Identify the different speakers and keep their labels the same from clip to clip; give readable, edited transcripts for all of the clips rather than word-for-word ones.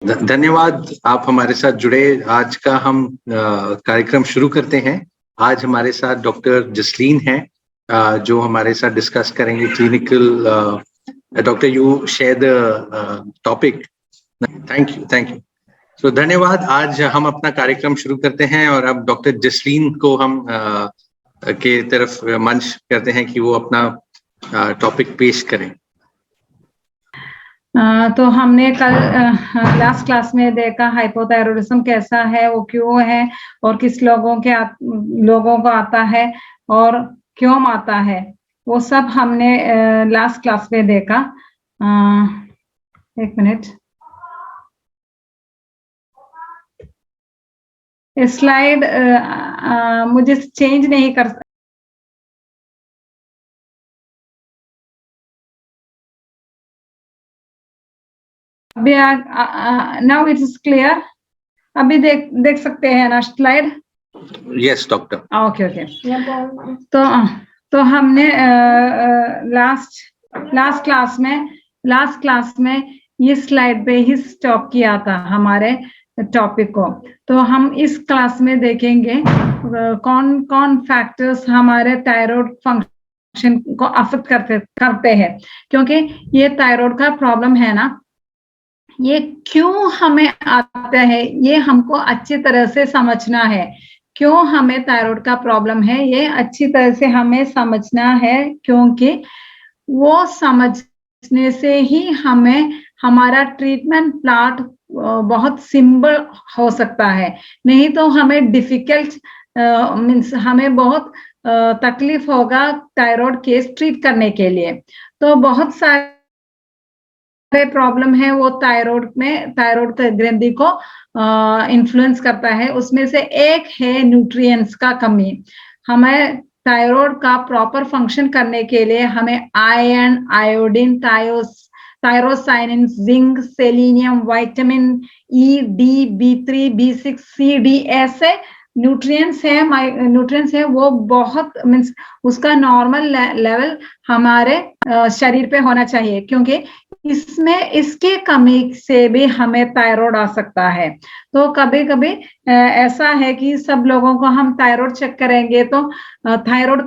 Speaker 1: धन्यवाद, आप हमारे साथ जुड़े। आज का हम कार्यक्रम शुरू करते हैं। आज हमारे साथ डॉक्टर जसलीन हैं, जो हमारे साथ डिस्कस करेंगे clinical. Doctor, you share the topic. Thank you. तो धन्यवाद। आज हम अपना कार्यक्रम शुरू करते हैं और अब डॉक्टर जसलीन को हम के तरफ मंच करते हैं कि वो अपना टॉपिक पेश करें।
Speaker 2: तो हमने कल लास्ट क्लास में देखा हाइपोथायरॉयडिज्म कैसा है, वो क्यों है और किस लोगों को आता है और क्यों आता है, वो सब हमने लास्ट क्लास में देखा। एक मिनट, स्लाइड मुझे चेंज नहीं कर अभी नाउ इट इज क्लियर। अभी देख सकते हैं ना स्लाइड?
Speaker 1: Yes doctor.
Speaker 2: ओके। तो हमने लास्ट क्लास में ये स्लाइड पे ही स्टॉप किया था हमारे टॉपिक को। तो हम इस क्लास में देखेंगे कौन कौन फैक्टर्स हमारे थायराइड फंक्शन को अफेक्ट करते हैं, क्योंकि ये थायराइड का प्रॉब्लम है ना, ये क्यों हमें आता है ये हमको अच्छी तरह से समझना है। क्यों हमें थायराइड का प्रॉब्लम है ये अच्छी तरह से हमें समझना है, क्योंकि वो समझने से ही हमें हमारा ट्रीटमेंट प्लान बहुत सिंपल हो सकता है। नहीं तो हमें डिफिकल्ट मीन्स हमें बहुत तकलीफ होगा थायराइड केस ट्रीट करने के लिए। तो बहुत सारे प्रॉब्लम है वो थायराइड ग्रंथि को इन्फ्लुएंस करता है। उसमें से एक है न्यूट्रिएंट्स का कमी। हमें थायराइड का प्रॉपर फंक्शन करने के लिए हमें iron, iodine, thyroxine, zinc, selenium, vitamin E, D, B3, B6, C, D ऐसे न्यूट्रिएंट्स है वो बहुत मीन्स उसका नॉर्मल लेवल हमारे शरीर पे होना चाहिए, क्योंकि इसके कमी से भी हमें थायराइड आ सकता है। तो कभी कभी ऐसा है कि सब लोगों को हम थायराइड चेक करेंगे तो थायराइड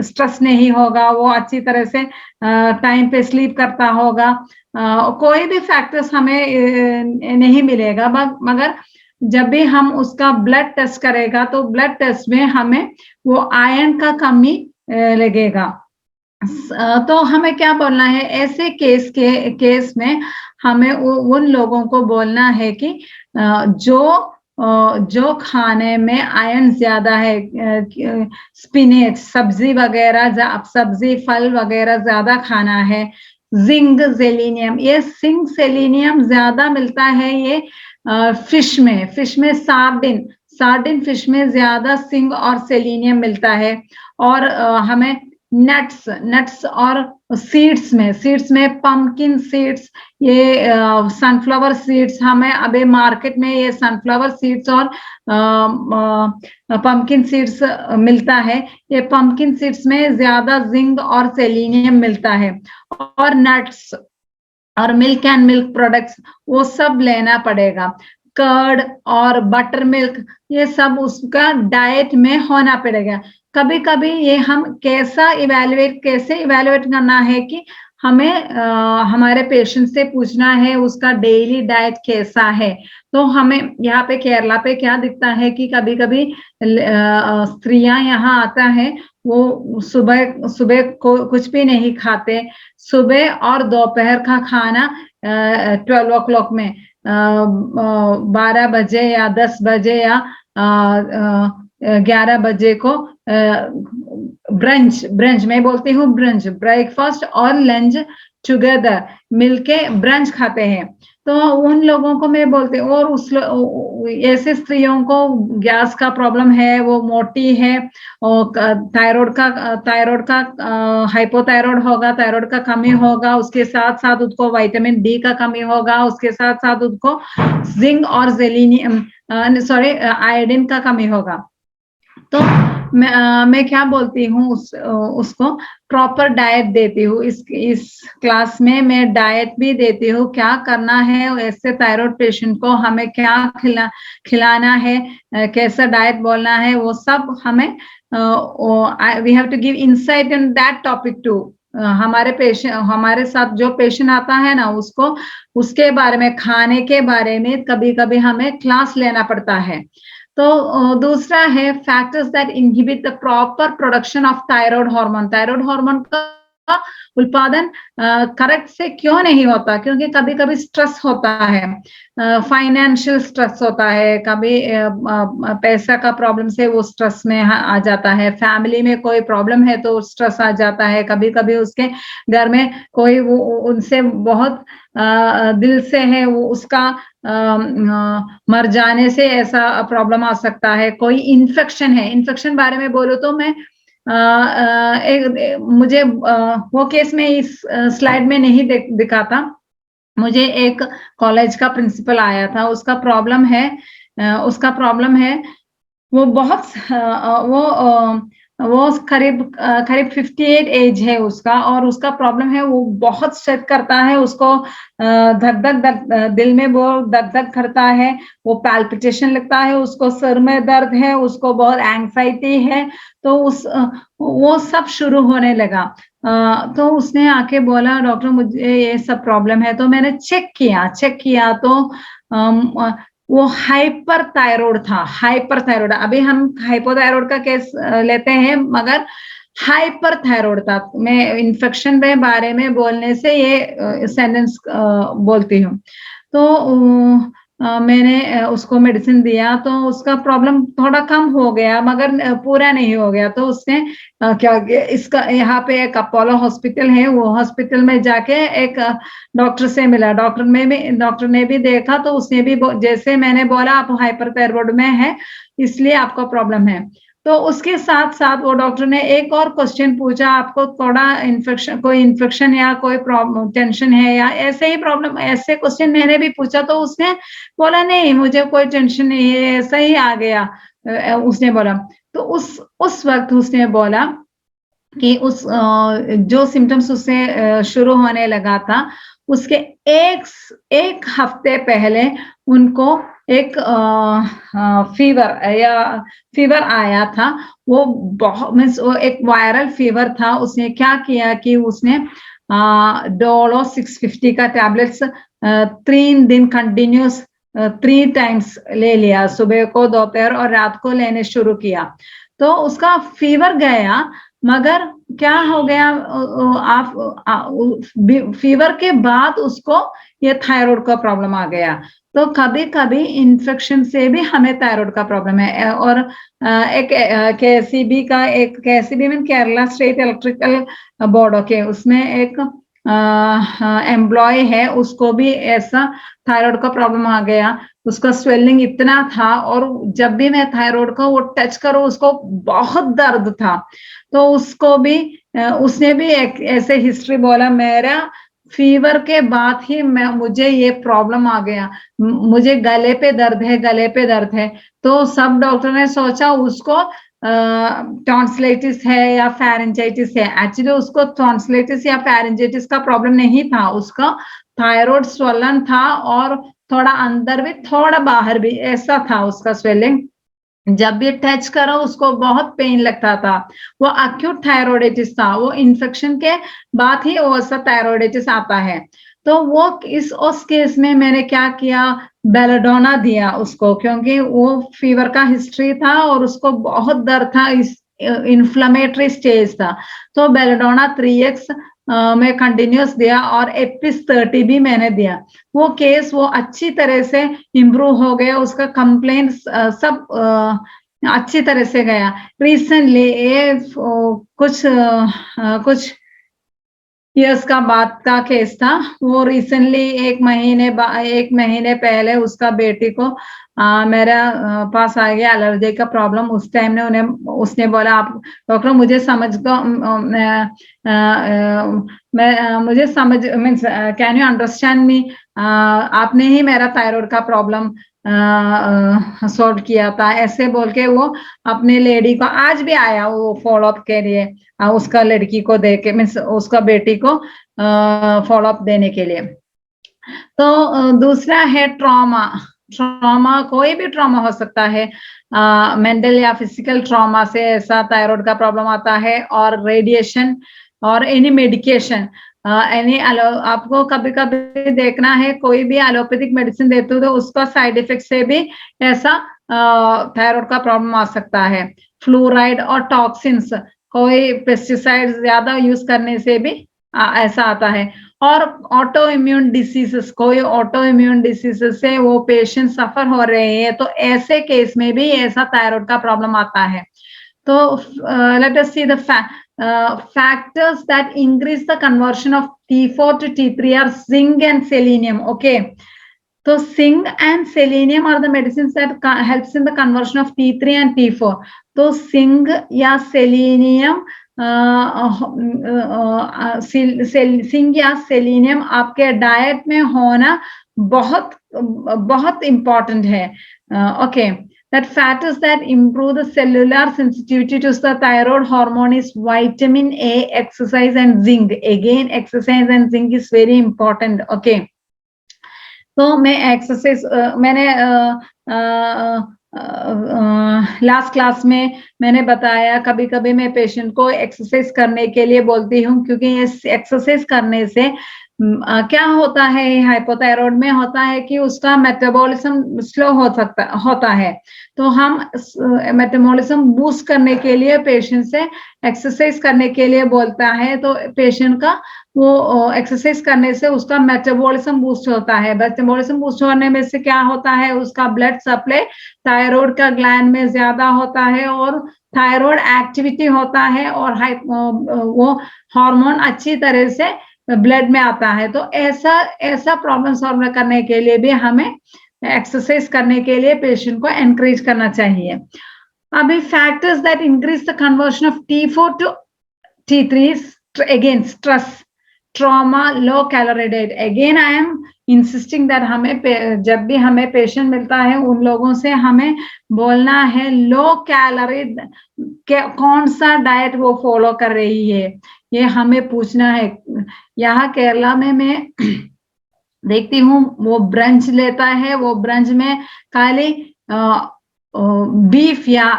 Speaker 2: स्ट्रेस नहीं होगा, वो अच्छी तरह से टाइम पे स्लीप करता होगा, कोई भी फैक्टर्स हमें नहीं मिलेगा। मगर जब भी हम उसका ब्लड टेस्ट करेगा तो ब्लड टेस्ट में हमें वो आयरन का कमी लगेगा। तो हमें क्या बोलना है ऐसे केस में? हमें उन लोगों को बोलना है कि जो खाने में आयरन ज्यादा है, स्पिनेच, सब्जी फल वगैरह ज्यादा खाना है। जिंक, सेलेनियम, ये जिंक सेलेनियम ज्यादा मिलता है ये फिश में सार्डिन फिश में ज्यादा जिंक और सेलेनियम मिलता है। और हमें नट्स और सीड्स में पंपकिन सीड्स, ये सनफ्लावर सीड्स, हमें अभी मार्केट में ये सनफ्लावर सीड्स और पंपकिन सीड्स मिलता है। ये पंपकिन सीड्स में ज्यादा जिंक और सेलेनियम मिलता है। और नट्स और मिल्क एंड मिल्क प्रोडक्ट्स वो सब लेना पड़ेगा। कर्ड और बटर मिल्क ये सब उसका डाइट में होना पड़ेगा। कभी कभी ये हम कैसे इवेल्युएट करना है कि हमें हमारे पेशेंट से पूछना है उसका डेली डाइट कैसा है। तो हमें यहाँ पे केरला पे क्या दिखता है कि कभी कभी स्त्रियां यहाँ आता है, वो सुबह को कुछ भी नहीं खाते। सुबह और दोपहर का खाना 12 o'clock में 12 बजे या 10 बजे या 11 बजे को ब्रंच मैं बोलती हूँ, ब्रेकफास्ट और लंच टुगेदर मिलके ब्रंच खाते हैं। तो उन लोगों को मैं बोलती हूँ, और ऐसे स्त्रियों को गैस का प्रॉब्लम है, वो मोटी है और थायराइड का हाइपोथायराइड होगा, थायराइड का कमी होगा, उसके साथ साथ उसको विटामिन डी का कमी होगा, उसके साथ साथ उसको जिंक और आयोडीन का कमी होगा। तो मैं क्या बोलती हूँ उसको प्रॉपर डाइट देती हूँ। इस क्लास में मैं डाइट भी देती हूँ, क्या करना है ऐसे थायराइड पेशेंट को, हमें क्या खिलाना है, कैसा डाइट बोलना है, वो सब हमें we have to give insight in that topic too. हमारे साथ जो पेशेंट आता है ना, उसको उसके बारे में, खाने के बारे में कभी कभी हमें क्लास लेना पड़ता है। तो दूसरा है factors that inhibit the proper production of thyroid hormone. Thyroid hormone का उत्पादन करेक्ट से क्यों नहीं होता, क्योंकि कभी कभी स्ट्रेस होता है, फाइनेंशियल स्ट्रेस होता है, कभी पैसा का प्रॉब्लम से वो स्ट्रेस में आ जाता है, फैमिली में कोई प्रॉब्लम है तो स्ट्रेस आ जाता है, कभी कभी उसके घर में कोई वो उनसे बहुत दिल से है, वो उसका मर जाने से ऐसा प्रॉब्लम आ सकता है, कोई इन्फेक्शन है। इन्फेक्शन बारे में बोलो तो मैं मुझे वो केस में इस स्लाइड में नहीं दिखाता। मुझे एक कॉलेज का प्रिंसिपल आया था, उसका प्रॉब्लम है वो बहुत वो करीब 58 एज है उसका, और उसका प्रॉब्लम है वो बहुत स्वेट करता है, उसको धक धक दिल में वो धक धक करता है, वो पैल्पिटेशन लगता है, उसको सर में दर्द है, उसको बहुत एंग्जाइटी है। तो वो सब शुरू होने लगा। तो उसने आके बोला डॉक्टर मुझे ये सब प्रॉब्लम है। तो मैंने चेक किया तो वो हाइपर थायराइड था। हाइपर थायराइड, अभी हम हाइपोथायराइड का केस लेते हैं, मगर हाइपर थायराइड था। मैं इन्फेक्शन के बारे में बोलने से ये सेंटेंस बोलती हूँ। तो मैंने उसको मेडिसिन दिया, तो उसका प्रॉब्लम थोड़ा कम हो गया, मगर पूरा नहीं हो गया। तो उसने क्या किया, इसका यहाँ पे एक अपोलो हॉस्पिटल है, वो हॉस्पिटल में जाके एक डॉक्टर से मिला। डॉक्टर ने भी देखा, तो उसने भी जैसे मैंने बोला आप हाइपरथायराइड में है, इसलिए आपको प्रॉब्लम है। तो उसके साथ साथ वो डॉक्टर ने एक और क्वेश्चन पूछा, आपको थोड़ा कोई इन्फेक्शन या कोई प्रॉब्लम, टेंशन है या ऐसे ही प्रॉब्लम, ऐसे क्वेश्चन मैंने भी पूछा। तो उसने बोला नहीं मुझे कोई टेंशन नहीं है, ऐसा ही आ गया, उसने बोला। तो उस वक्त उसने बोला कि जो सिम्टम्स उससे शुरू होने लगा था, उसके एक हफ्ते पहले उनको एक फीवर आया था। वो बहुत मीन्स वो एक वायरल फीवर था। उसने क्या किया कि उसने डोलो 650 का टैबलेट्स 3 दिन कंटिन्यूस 3 टाइम्स ले लिया, सुबह को, दोपहर और रात को लेने शुरू किया। तो उसका फीवर गया, मगर क्या हो गया, फीवर के बाद उसको ये थायराइड का प्रॉब्लम आ गया। तो कभी कभी इन्फेक्शन से भी हमें थायराइड का प्रॉब्लम है। और एक KCB mean Kerala state electrical board, okay, उसमें एक एम्प्लॉय है, उसको भी ऐसा थायराइड का प्रॉब्लम आ गया। उसका स्वेलिंग इतना था, और जब भी मैं थायराइड को वो टच करूं उसको बहुत दर्द था। तो उसको भी उसने भी एक ऐसे हिस्ट्री बोला, मेरा फीवर के बाद ही मुझे ये प्रॉब्लम आ गया, मुझे गले पे दर्द है। तो सब डॉक्टर ने सोचा उसको टॉन्सिलाइटिस है या फेरेंजाइटिस है। एक्चुअली उसको टॉन्सिलाइटिस या फेरेंजाइटिस का प्रॉब्लम नहीं था, उसका थायराइड स्वलन था, और थोड़ा अंदर भी थोड़ा बाहर भी ऐसा था उसका स्वेलिंग। जब भी टच करो उसको बहुत पेन लगता था। वो एक्यूट थायराइडिटिस था, वो इन्फेक्शन के बाद ही वो ऐसा थायराइडिटिस आता है। तो वो उस केस में मैंने क्या किया, बेलाडोना दिया उसको, क्योंकि वो फीवर का हिस्ट्री था और उसको बहुत दर्द था, इस इन्फ्लेमेटरी स्टेज था। तो बेलाडोना 3x में कंटिन्यूस दिया, और एपिस 30 भी मैंने दिया। वो केस वो अच्छी तरह से इम्प्रूव हो गया, उसका कंप्लेंट सब अच्छी तरह से गया। रिसेंटली ये कुछ इयर्स का बाद का केस था। वो रिसेंटली एक महीने पहले उसका बेटी को मेरा पास आ गया एलर्जी का प्रॉब्लम। उस टाइम ने उसने बोला, आप डॉक्टर मुझे means can you understand me, आपने ही मेरा थायराइड का प्रॉब्लम सॉल्व किया था, ऐसे बोल के वो अपने लेडी को, आज भी आया वो फॉलो अप के लिए, उसका लड़की को दे के, मीन्स उसका बेटी को फॉलो अप देने के लिए। तो दूसरा है ट्रॉमा। ट्रॉमा कोई भी ट्रॉमा हो सकता है, मेंटल या फिजिकल ट्रॉमा से ऐसा थायराइड का प्रॉब्लम आता है, और रेडिएशन और एनी मेडिकेशन, आपको कभी कभी देखना है कोई भी एलोपैथिक मेडिसिन देते हो तो उसका साइड इफेक्ट से भी ऐसा थायराइड का प्रॉब्लम आ सकता है। फ्लोराइड और टॉक्सिन्स, कोई पेस्टिसाइड ज्यादा यूज करने से भी ऐसा आता है। और ऑटो इम्यून डिसीजेस, कोई ऑटो इम्यून डिसीजेस से वो पेशेंट सफर हो रहे हैं, तो ऐसे केस में भी ऐसा थायराइड का प्रॉब्लम आता है। तो let us see the factors that increase the conversion of T4 to T3 are zinc and selenium. Okay, so zinc and selenium are the medicines that helps in the conversion of T3 and T4. तो zinc या selenium, sink या selenium आपके diet में होना बहुत बहुत important है। Okay, that factors that improve the cellular sensitivity to the thyroid hormone is vitamin A, exercise and zinc. Again, exercise and zinc is very important. Okay, तो मैं exercise, मैंने लास्ट क्लास में मैंने बताया, कभी कभी मैं पेशेंट को एक्सरसाइज करने के लिए बोलती हूँ, क्योंकि एक्सरसाइज करने से क्या होता है, हाइपोथायराइड में होता है कि उसका मेटाबॉलिज्म स्लो होता है। तो हम मेटाबॉलिज्म बूस्ट करने के लिए पेशेंट से एक्सरसाइज करने के लिए बोलता है, तो पेशेंट का वो एक्सरसाइज करने से उसका मेटाबॉलिज्म बूस्ट होता है। मेटाबॉलिज्म बूस्ट होने में से क्या होता है, उसका ब्लड सप्लाई थायराइड का ग्लैंड में ज्यादा होता है और थायराइड एक्टिविटी होता है, और वो हार्मोन अच्छी तरह से ब्लड में आता है। तो ऐसा प्रॉब्लम सॉल्व करने के लिए भी हमें एक्सरसाइज करने के लिए पेशेंट को एनकरेज करना चाहिए। अभी factors that increase the conversion of T4 to T3, again stress, trauma, low calorie diet. Again I am insisting that हमें जब भी हमें पेशेंट मिलता है उन लोगों से हमें बोलना है लो कैलोरी कौन सा डाइट वो फॉलो कर रही है, ये हमें पूछना है। यहाँ केरला में मैं देखती हूँ वो ब्रंच लेता है, वो ब्रंच में खाली बीफ या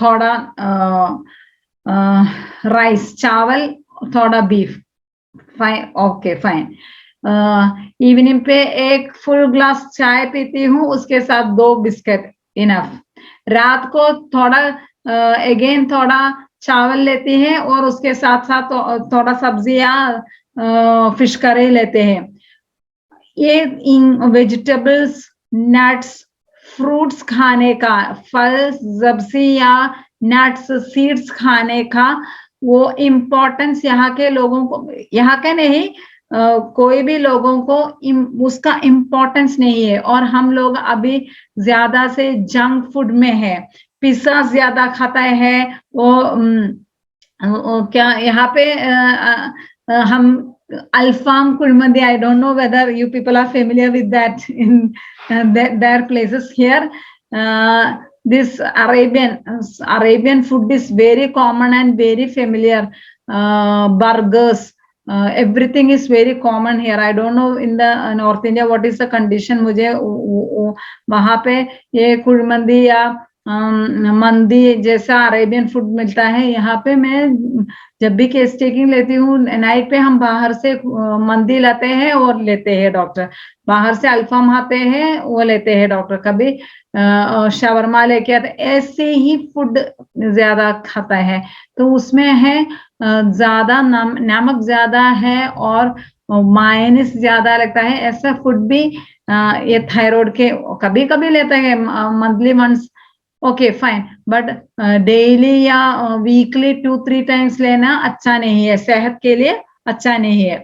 Speaker 2: थोड़ा राइस, चावल, थोड़ा beef, fine, okay fine. Evening पे एक फुल ग्लास चाय पीती हूँ, उसके साथ 2 बिस्किट इनफ। रात को थोड़ा अगेन थोड़ा चावल लेती है और उसके साथ साथ थोड़ा सब्जी या फिश करी लेते हैं। ये वेजिटेबल्स, नट्स, फ्रूट्स खाने का, फल, सब्जी या नट्स, सीड्स खाने का वो इम्पोर्टेंस यहाँ के लोगों को, यहाँ के नहीं कोई भी लोगों को उसका इम्पोर्टेंस नहीं है। और हम लोग अभी ज्यादा से जंक फूड में है, पिज्जा ज्यादा खाता है, वो क्या यहाँ पे हम Alfaham कुलमंदी, I don't know whether you people are familiar with that in their places. Here this Arabian food is very common and very familiar. Burgers, everything is very common here. I don't know in the North India what is the condition. मुझे वहाँ पे ये कुलमंदी या मंदी जैसा Arabian food मिलता है। यहाँ पे मैं जब भी केस टेकिंग लेती हूँ, नाइट पे हम बाहर से मंदी लाते हैं और लेते हैं डॉक्टर, बाहर से अल्फाम आते हैं वो लेते हैं डॉक्टर, कभी शावरमा लेके आते, ऐसे ही फूड ज्यादा खाता है। तो उसमें है ज्यादा नमक ज्यादा है और मायोनीज ज्यादा लगता है। ऐसा फूड भी ये थायराइड के कभी कभी लेते हैं, monthly once, okay fine, but daily या वीकली 2-3 टाइम्स लेना अच्छा नहीं है, सेहत के लिए अच्छा नहीं है।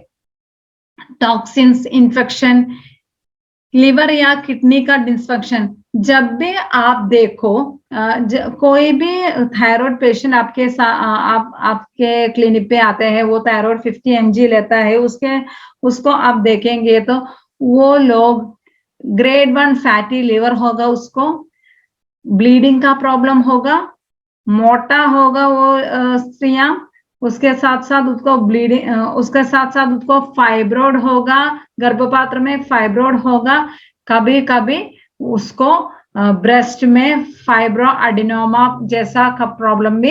Speaker 2: टॉक्सिन्स, इन्फेक्शन, लिवर या किडनी का डिस्फंक्शन, जब भी आप देखो कोई भी थायराइड पेशेंट आपके आपके क्लिनिक पे आते हैं, वो थायराइड 50 mg लेता है, उसको आप देखेंगे तो वो लोग ग्रेड 1 फैटी लिवर होगा, उसको ब्लीडिंग का प्रॉब्लम होगा, मोटा होगा वो स्त्रियां, उसके साथ साथ उसको ब्लीडिंग, उसके साथ साथ उसको फाइब्रोड होगा, गर्भपात्र में फाइब्रोड होगा, कभी कभी उसको ब्रेस्ट में फाइब्रो एडिनोमा जैसा का प्रॉब्लम भी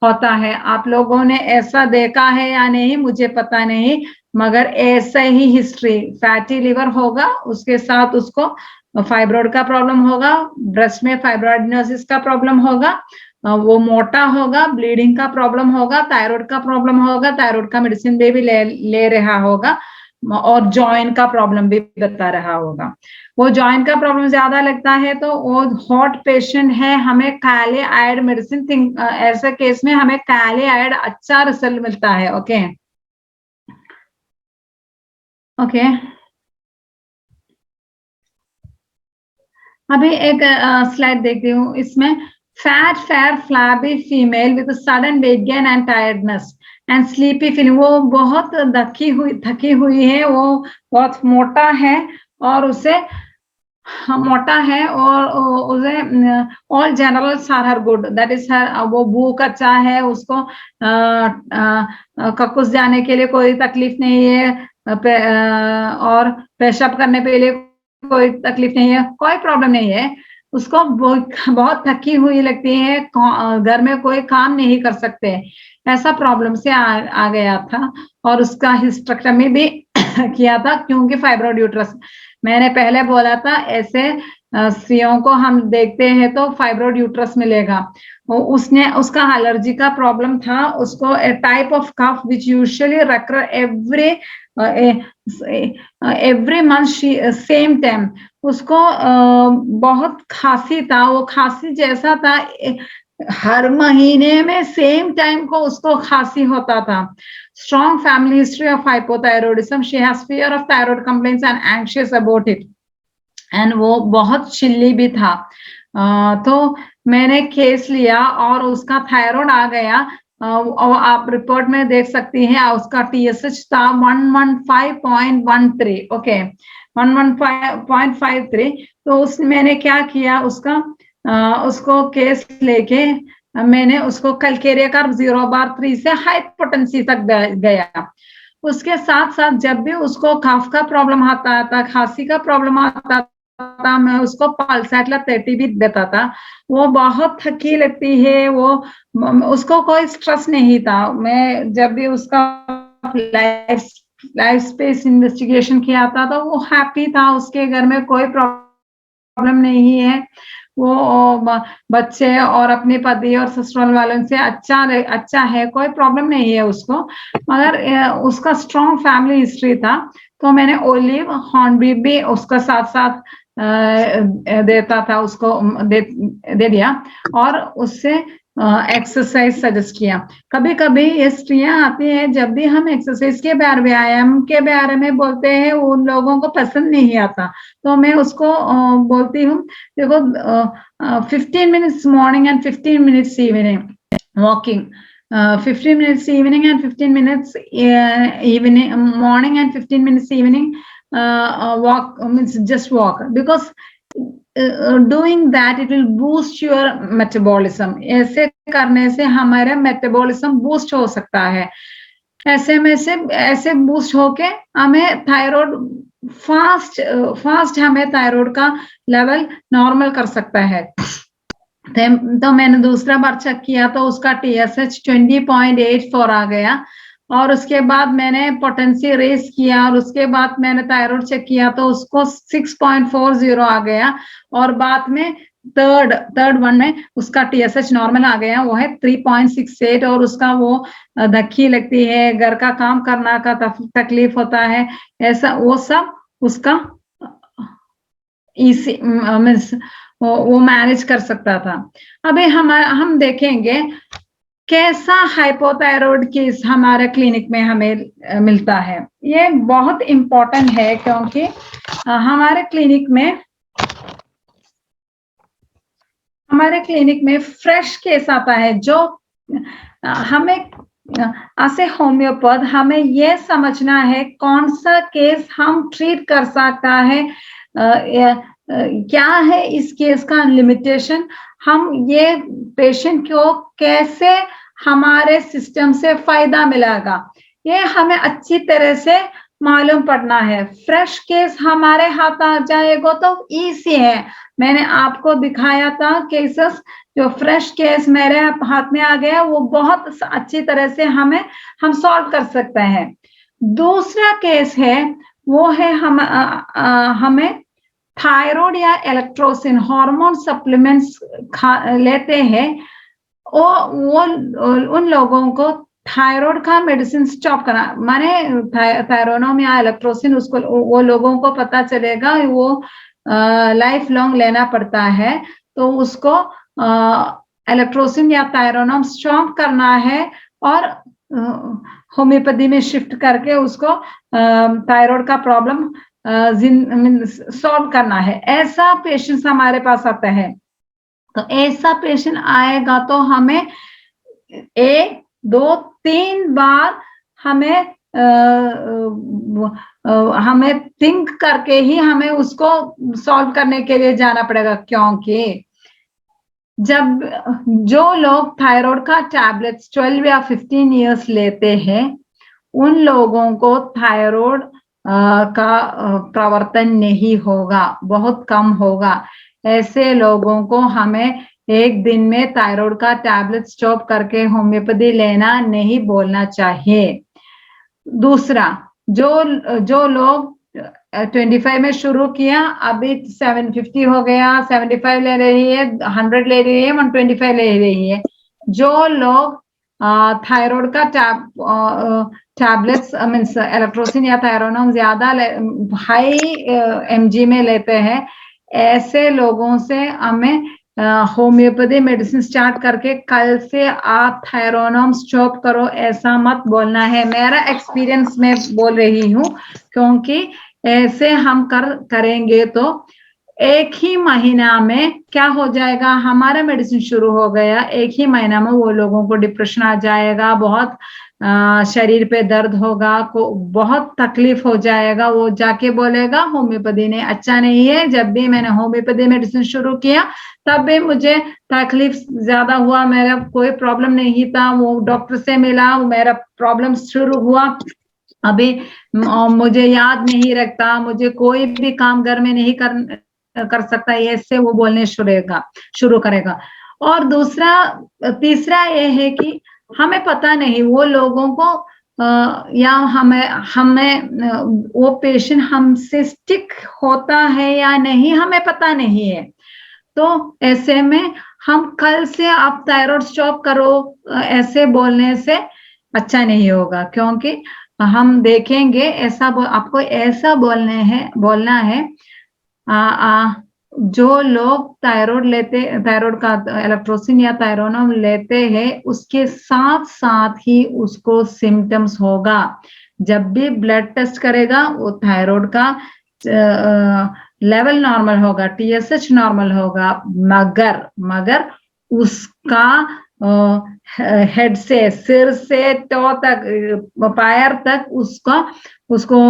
Speaker 2: होता है। आप लोगों ने ऐसा देखा है या नहीं मुझे पता नहीं, मगर ऐसा ही हिस्ट्री, फैटी लिवर होगा, उसके साथ उसको फाइब्रोड का प्रॉब्लम होगा, ब्रेस्ट में फाइब्रोएडिनोसिस का प्रॉब्लम होगा, वो मोटा होगा, ब्लीडिंग का प्रॉब्लम होगा, थायराइड का प्रॉब्लम होगा, थायराइड का मेडिसिन भी ले रहा होगा, और जॉइंट का प्रॉब्लम भी बता रहा होगा। वो जॉइंट का प्रॉब्लम ज्यादा लगता है तो वो हॉट पेशेंट है, हमें काली आयड मेडिसिन, ऐसे केस में हमें काली आयड अच्छा रिजल्ट मिलता है। ओके ओके अभी एक स्लाइड देखती हूँ, इसमें fat fair flabby female with sudden weight gain and tiredness and sleepy feeling, वो बहुत थकी हुई है, वो बहुत मोटा है और उसे मोटा है और उसे all general are her good, that is her, वो भूख अच्छा है, उसको कक्कुस जाने के लिए कोई तकलीफ नहीं है, और पेशाब करने के लिए कोई तकलीफ नहीं है, कोई प्रॉब्लम नहीं है, उसको बहुत थकी हुई लगती है, घर में कोई काम नहीं कर सकते, ऐसा प्रॉब्लम से आ गया था, और उसका हिस्टेरेक्टमी भी किया था क्योंकि फाइब्रोइड यूट्रस, मैंने पहले बोला था ऐसे स्त्रियों को हम देखते हैं तो फाइब्रोइड यूट्रस मिलेगा। उसने, उसका एलर्जी का प्रॉब्लम था, उसको type of cough which usually recur every month same time, उसको बहुत खांसी था, वो खांसी जैसा था, हर महीने में सेम टाइम को उसको खांसी होता था। Strong family history of hypothyroidism. She has fear of thyroid complaints and anxious about it. And वो बहुत चिल्ली भी था। तो मैंने केस लिया और उसका थायराइड आ गया, और आप रिपोर्ट में देख सकती हैं, उसका TSH था 115.13, ओके 115.53। तो मैंने क्या किया, उसको केस लेके मैंने उसको कैलकेरिया कार्ब 0/3 से हाइपोटेंसी तक गया। उसके साथ साथ जब भी उसको कफ का प्रॉब्लम आता था, खांसी का प्रॉब्लम आता था, मैं उसको पल्सैटला 30 भी देता था। वो बहुत थकी लगती है, वो उसको कोई स्ट्रेस नहीं था। मैं जब भी उसका लाइफ स्पेस इन्वेस्टिगेशन किया था तो वो हैप्पी था, उसके घर में कोई प्रॉब्लम नहीं है, वो बच्चे और अपने पति और ससुराल वालों से अच्छा है, कोई प्रॉब्लम नहीं है उसको, मगर उसका स्ट्रॉन्ग फैमिली हिस्ट्री था। तो मैंने ओलिव हॉर्नबीफ भी उसका साथ साथ देता था, उसको दे दिया, और उससे एक्सरसाइज सजेस्ट किया। कभी कभी ये स्त्रियां आती हैं, जब भी हम एक्सरसाइज के बारे, व्यायाम के बारे में बोलते हैं, उन लोगों को पसंद नहीं आता, तो मैं उसको बोलती हूँ, देखो 15 minutes morning and 15 minutes evening walking, 15 minutes evening and 15 minutes evening morning and 15 minutes evening walk, means just walk, because doing that it will boost your metabolism. ऐसे करने से हमारा मेटाबॉलिज्म बूस्ट हो सकता है, ऐसे बूस्ट होके हमें थायराइड फास्ट हमें थायराइड का लेवल नॉर्मल कर सकता है। तो मैंने दूसरा बार चेक किया तो उसका TSH 20.84 आ गया, और उसके बाद मैंने पोटेंसी रेस किया, और उसके बाद मैंने थायराइड चेक किया तो उसको 6.40 आ गया, और बाद में थर्ड वन में उसका TSH नॉर्मल आ गया, वो है 3.68, और उसका वो धक्की लगती है, घर का काम करना का तकलीफ होता है, ऐसा वो सब उसका इसी मीन्स वो मैनेज कर सकता था। अभी हम देखेंगे कैसा हाइपोथायराइड केस हमारे क्लिनिक में हमें मिलता है। ये बहुत इम्पोर्टेंट है क्योंकि हमारे क्लिनिक में फ्रेश केस आता है, जो हमें ऐसे होम्योपैथ हमें ये समझना है कौन सा केस हम ट्रीट कर सकता है क्या है इस केस का लिमिटेशन, हम ये पेशेंट को कैसे हमारे सिस्टम से फायदा मिलेगा, ये हमें अच्छी तरह से मालूम पड़ना है। फ्रेश केस हमारे हाथ आ जाएगा तो इजी है। मैंने आपको दिखाया था केसेस, जो फ्रेश केस मेरे हाथ में आ गया वो बहुत अच्छी तरह से हम सॉल्व कर सकते हैं। दूसरा केस है वो है हमें थायराइड या इलेक्ट्रोसिन हार्मोन सप्लीमेंट्स लेते हैं, वो उन लोगों को थायराइड का मेडिसिन स्टॉप करना, माने थायरोनोम या इलेक्ट्रोसिन उसको वो लोगों को पता चलेगा वो लाइफ लॉन्ग लेना पड़ता है, तो उसको इलेक्ट्रोसिन या थायरोनोम स्टॉप करना है और होम्योपैथी में शिफ्ट करके उसको थायराइड का प्रॉब्लम सॉल्व करना है। ऐसा पेशेंट्स हमारे पास आता है, तो ऐसा पेशेंट आएगा तो हमें 1, 2, 3 बार हमें थिंक करके ही हमें उसको सॉल्व करने के लिए जाना पड़ेगा, क्योंकि जब जो लोग थायराइड का टैबलेट्स 12 या 15 इयर्स लेते हैं, उन लोगों को थायराइड का प्रवर्तन नहीं होगा, बहुत कम होगा। ऐसे लोगों को हमें एक दिन में थायराइड का टैबलेट स्टॉप करके होम्योपैथी लेना नहीं बोलना चाहिए। दूसरा, जो लोग 25 में शुरू किया, अभी 750 हो गया, 75 ले रही है, 100 ले रही है, 125 ले रही है। जो लोग थायराइड का टैबलेट्स मीन्स इलेक्ट्रोसिन या थायरोनोम ज्यादा हाई mg में लेते हैं, ऐसे लोगों से हमें होम्योपैथी मेडिसिन स्टार्ट करके कल से आप थायरोनोम स्टॉप करो ऐसा मत बोलना है। मेरा एक्सपीरियंस में बोल रही हूँ, क्योंकि ऐसे हम करेंगे तो एक ही महीना में क्या हो जाएगा, हमारा मेडिसिन शुरू हो गया, एक ही महीना में वो लोगों को डिप्रेशन आ जाएगा, बहुत शरीर पे दर्द होगा, बहुत तकलीफ हो जाएगा, वो जाके बोलेगा होम्योपैथी ने अच्छा नहीं है। जब भी मैंने होम्योपैथी मेडिसिन शुरू किया तब भी मुझे तकलीफ ज्यादा हुआ, मेरा कोई प्रॉब्लम नहीं था, वो डॉक्टर से मिला, मेरा प्रॉब्लम शुरू हुआ, अभी मुझे याद नहीं रखता, मुझे कोई भी काम घर में नहीं कर सकता, ऐसे वो बोलने शुरू करेगा। और तीसरा ये है कि हमें पता नहीं वो लोगों को या हमें वो पेशेंट हमसे स्टिक होता है या नहीं, हमें पता नहीं है। तो ऐसे में हम कल से आप थायराइड स्टॉप करो ऐसे बोलने से अच्छा नहीं होगा, क्योंकि हम देखेंगे आपको ऐसा बोलना है जो लोग थायराइड का इलेक्ट्रोसिन या थायरोनोम लेते हैं, उसके साथ साथ ही उसको सिम्टम्स होगा। जब भी ब्लड टेस्ट करेगा वो थायराइड का लेवल नॉर्मल होगा, TSH नॉर्मल होगा, मगर उसका हेड से सिर से टो तक पैर तक उसको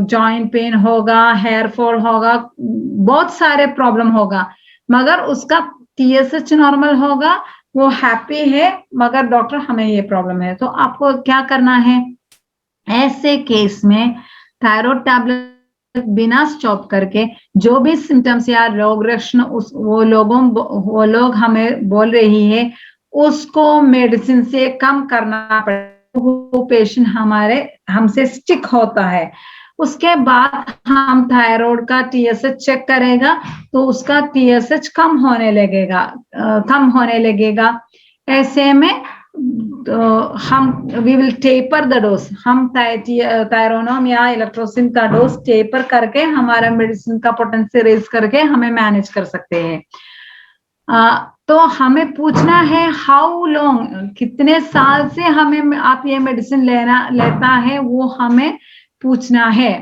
Speaker 2: जॉइंट पेन होगा, हेयर फॉल होगा, बहुत सारे प्रॉब्लम होगा, मगर उसका TSH नॉर्मल होगा, वो हैप्पी है, मगर डॉक्टर हमें ये प्रॉब्लम है। तो आपको क्या करना है, ऐसे केस में थायराइड टैबलेट बिना स्टॉप करके जो भी सिम्टम्स या रोग लक्षण वो लोग हमें बोल रही है उसको मेडिसिन से कम करना पड़ेगा, वो पेशेंट हमसे स्टिक होता है। उसके बाद हम थायराइड का TSH चेक करेगा तो उसका TSH कम होने लगेगा। ऐसे में we will taper the dose, हम थायरोनोम या इलेक्ट्रोसिन का डोज टेपर करके हमारा मेडिसिन का पोटेंशियल रेज करके हमें मैनेज कर सकते हैं। तो हमें पूछना है हाउ लॉन्ग, कितने साल से हमें आप ये मेडिसिन लेता है, वो हमें पूछना है।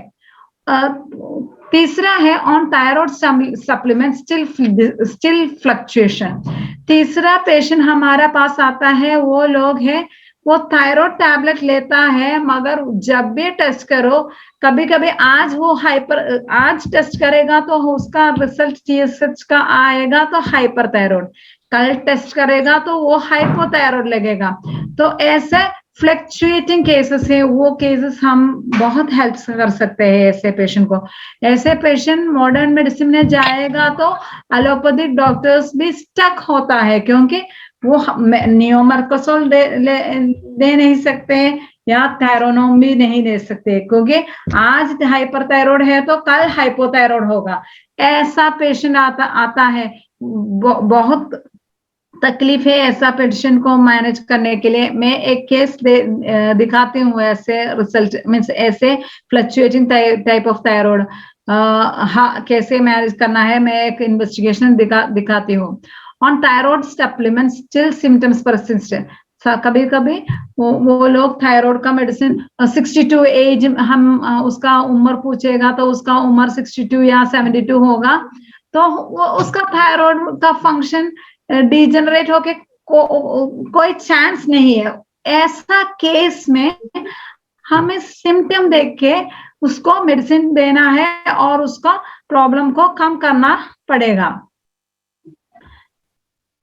Speaker 2: तीसरा है on thyroid supplement still fluctuation. तीसरा पेशेंट हमारा पास आता है, वो लोग है वो थायराइड टैबलेट लेता है, मगर जब भी टेस्ट करो, कभी कभी आज टेस्ट करेगा तो उसका रिजल्ट TSH का आएगा तो हाइपर थायराइड, कल टेस्ट करेगा तो वो हाइपोथायराइड लगेगा। तो ऐसे फ्लक्चुएटिंग केसेस है, वो केसेस हम बहुत हेल्प कर सकते हैं ऐसे पेशेंट को। ऐसे पेशेंट मॉडर्न मेडिसिन में जाएगा तो एलोपैथिक डॉक्टर्स भी स्टक होता है, क्योंकि वो नियोमर्कोसोल दे नहीं सकते या थायरोनोम भी नहीं दे सकते, क्योंकि आज हाइपरथायराइड है तो कल हाइपोथायराइड होगा। ऐसा पेशेंट आता है, बहुत तकलीफ है ऐसा पेशेंट को मैनेज करने के लिए। मैं एक केस दिखाती हूँ, ऐसे रिजल्ट मीन्स ऐसे फ्लक्चुएटिंग टाइप ऑफ थायराइड कैसे मैनेज करना है, मैं एक इन्वेस्टिगेशन दिखाती हूँ। On thyroid supplements still symptoms persist. कभी कभी वो लोग थायराइड का मेडिसिन 62 एज, हम उसका उम्र पूछेगा तो उसका उम्र 62 या 72 होगा, तो वो उसका थायराइड का फंक्शन डिजेनरेट होके कोई चांस नहीं है। ऐसा केस में हमें सिम्टम देख के उसको मेडिसिन देना है और उसका प्रॉब्लम को कम करना पड़ेगा।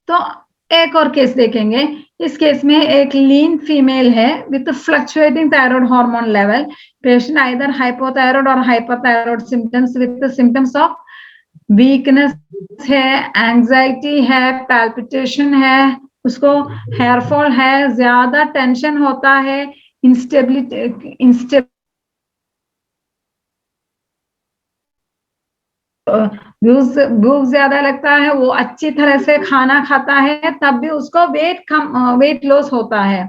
Speaker 2: तो एक और केस देखेंगे। इस केस में एक लीन फीमेल है with fluctuating thyroid hormone level. Patient either hypothyroid और hyperthyroid symptoms with symptoms of weakness है, एंजाइटी है, पैल्पिटेशन है, उसको हेयर फॉल है, ज्यादा टेंशन होता है, इंस्टेबिलिटी, भूख ज्यादा लगता है, वो अच्छी तरह से खाना खाता है तब भी उसको वेट लॉस होता है।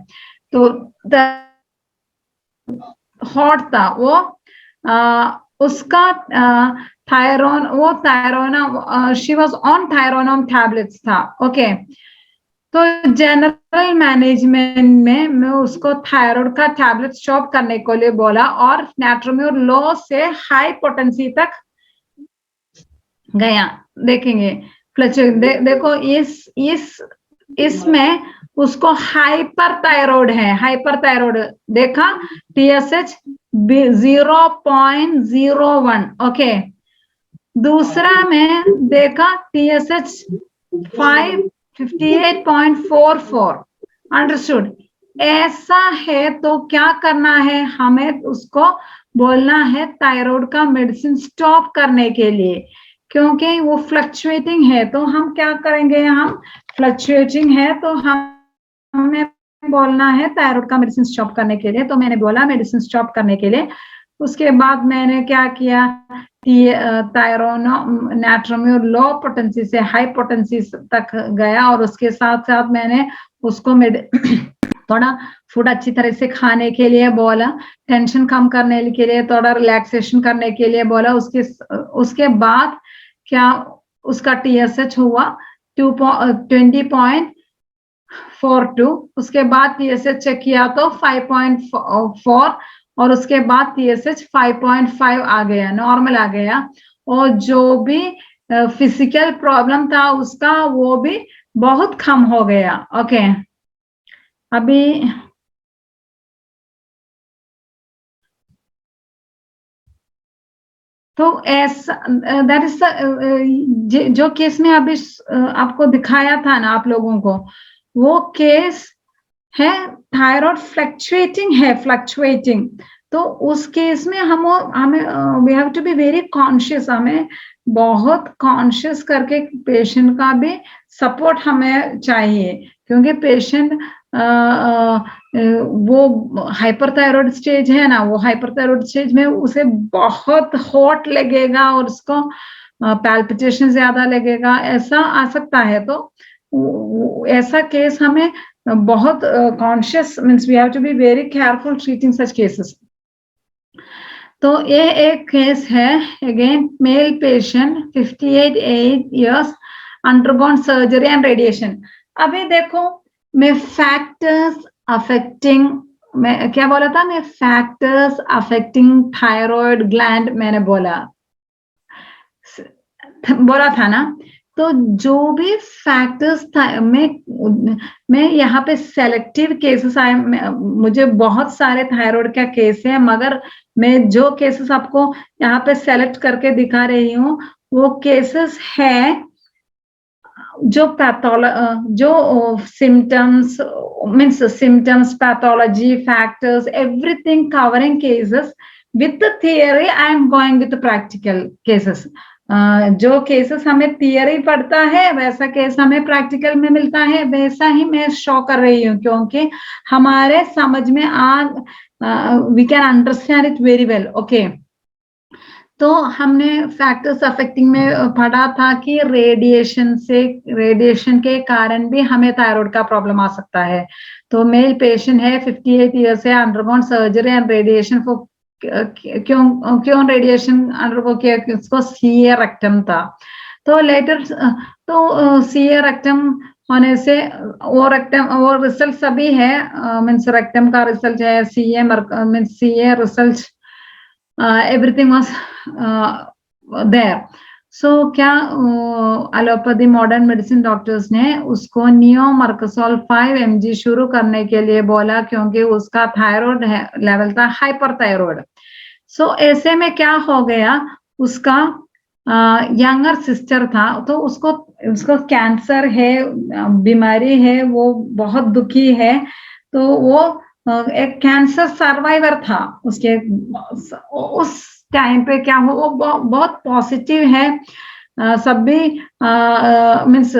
Speaker 2: तो हॉट था वो, उसका थायरोनम, शी वाज ऑन थायरोनम टैबलेट्स था। ओके, तो जनरल मैनेजमेंट में मैं उसको थायराइड का टैबलेट स्टॉप करने को लिए बोला और नाट्रोम्यूर लो से हाई पोटेंसी तक गया। देखेंगे देखो इसमें उसको हाइपरथायराइड है, हाइपरथायराइड देखा, TSH 0.01। ओके, दूसरा में देखा TSH 58.44। अंडरस्टूड। ऐसा है तो क्या करना है, हमें उसको बोलना है थायराइड का मेडिसिन स्टॉप करने के लिए, क्योंकि वो फ्लक्चुएटिंग है। तो हम क्या करेंगे, यहाँ फ्लक्चुएटिंग है तो हमें बोलना है थायराइड का मेडिसिन स्टॉप करने के लिए। तो मैंने बोला मेडिसिन स्टॉप करने के लिए। उसके बाद मैंने क्या किया, थायरोनम नाट्रोम्यूर लो पोटेंसी से हाई पोटेंसी तक गया और उसके साथ साथ मैंने उसको थोड़ा फूड अच्छी तरह से खाने के लिए बोला, टेंशन कम करने के लिए, थोड़ा रिलैक्सेशन करने के लिए बोला। उसके बाद क्या उसका TSH हुआ 20.42। उसके बाद TSH चेक किया तो 5.4 और उसके बाद TSH 5.5 आ गया, नॉर्मल आ गया। और जो भी फिजिकल प्रॉब्लम था उसका वो भी बहुत कम हो गया। ओके, अभी तो ऐसा दैट इज जो केस में अभी आपको दिखाया था ना आप लोगों को, वो केस है थायराइड फ्लक्चुएटिंग है, फ्लक्चुएटिंग। तो उस केस में हमें we have to be very conscious, हमें बहुत कॉन्शियस करके पेशेंट का भी सपोर्ट हमें चाहिए, क्योंकि पेशेंट वो हाइपरथायराइड स्टेज है ना, वो हाइपरथायराइड स्टेज में उसे बहुत हॉट लगेगा और उसको पैल्पिटेशन ज्यादा लगेगा, ऐसा आ सकता है। तो ऐसा केस हमें बहुत conscious means we have to be very careful treating such cases. तो ये एक केस है, again male patient 58 years undergone surgery and radiation. अभी देखो मैं फैक्टर्स अफेक्टिंग, मैं क्या बोला था, मैं फैक्टर्स अफेक्टिंग थायराइड ग्लैंड मैंने बोला था ना। तो जो भी फैक्टर्स था, मैं यहाँ पे सेलेक्टिव केसेस आए, मुझे बहुत सारे थायराइड का केस है, मगर मैं जो केसेस आपको यहाँ पे सेलेक्ट करके दिखा रही हूँ वो केसेस है जो जो symptoms means symptoms, pathology, factors, everything covering cases with the theory. I am going with practical cases. जो केसेस हमें थियरी पढ़ता है वैसा केस हमें प्रैक्टिकल में मिलता है, वैसा ही मैं शो कर रही हूँ, क्योंकि हमारे समझ में we can understand it very well. Okay, तो हमने फैक्टर्स अफेक्टिंग में पढ़ा था कि रेडिएशन के कारण भी हमें थायराइड का प्रॉब्लम आ सकता है। तो मेल पेशेंट है, 58 ईयर्स है, undergone surgery and radiation for, क्यों रेडिएशन अंडरगो किया? उसको सीए रेक्टम था। तो लेटर तो सीए रेक्टम होने से वो रेक्टम, वो रिजल्ट सभी है, मीन्स रेक्टम का रिजल्ट है, CA means CA result, everything was there. So क्या एलोपैथी मॉडर्न मेडिसिन डॉक्टर्स ने उसको नियोमर्कसोल 5 mg शुरू करने के लिए बोला, क्योंकि उसका थायराइड लेवल था हाइपरथायराइड। सो ऐसे में क्या हो गया, उसका यंगर सिस्टर था, तो उसको कैंसर है, बीमारी है, वो बहुत दुखी है। तो वो एक कैंसर सर्वाइवर था। उसके उस टाइम पे क्या हो, वो बहुत पॉजिटिव है, सब भी मीन्स